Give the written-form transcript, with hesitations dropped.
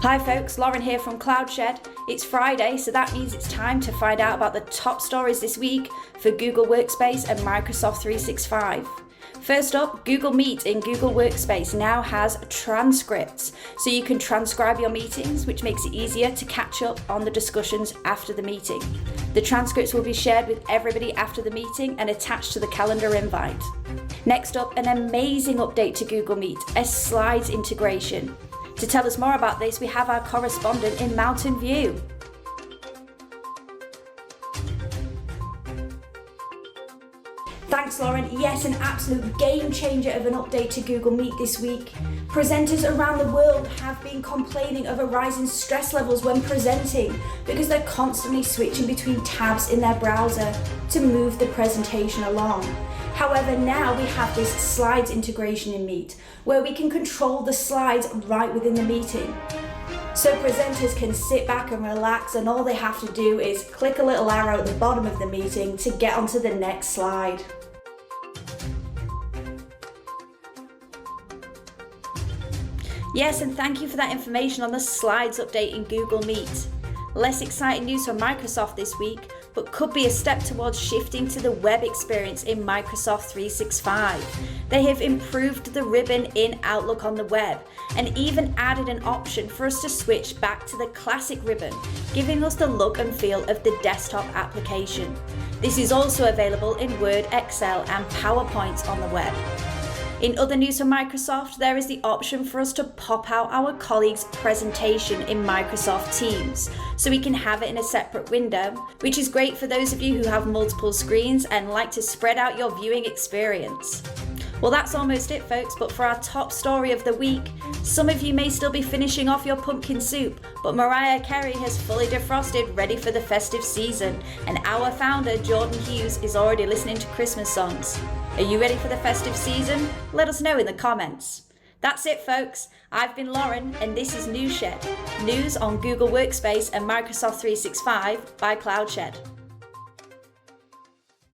Hi folks, Lauren here from CloudShed. It's Friday, so that means it's time to find out about the top stories this week for Google Workspace and Microsoft 365. First up, Google Meet in Google Workspace now has transcripts, so you can transcribe your meetings, which makes it easier to catch up on the discussions after the meeting. The transcripts will be shared with everybody after the meeting and attached to the calendar invite. Next up, an amazing update to Google Meet, a slides integration. To tell us more about this, we have our correspondent in Mountain View. Thanks, Lauren. Yes, an absolute game changer of an update to Google Meet this week. Presenters around the world have been complaining of a rise in stress levels when presenting because they're constantly switching between tabs in their browser to move the presentation along. However, now we have this slides integration in Meet, where we can control the slides right within the meeting. So presenters can sit back and relax, and all they have to do is click a little arrow at the bottom of the meeting to get onto the next slide. Yes, and thank you for that information on the slides update in Google Meet. Less exciting news from Microsoft this week, but could be a step towards shifting to the web experience in Microsoft 365. They have improved the ribbon in Outlook on the web and even added an option for us to switch back to the classic ribbon, giving us the look and feel of the desktop application. This is also available in Word, Excel and PowerPoint on the web. In other news from Microsoft, there is the option for us to pop out our colleagues' presentation in Microsoft Teams, so we can have it in a separate window, which is great for those of you who have multiple screens and like to spread out your viewing experience. Well, that's almost it, folks, but for our top story of the week, some of you may still be finishing off your pumpkin soup, but Mariah Carey has fully defrosted, ready for the festive season, and our founder, Jordan Hughes, is already listening to Christmas songs. Are you ready for the festive season? Let us know in the comments. That's it, folks. I've been Lauren, and this is NewsShed, news on Google Workspace and Microsoft 365 by CloudShed.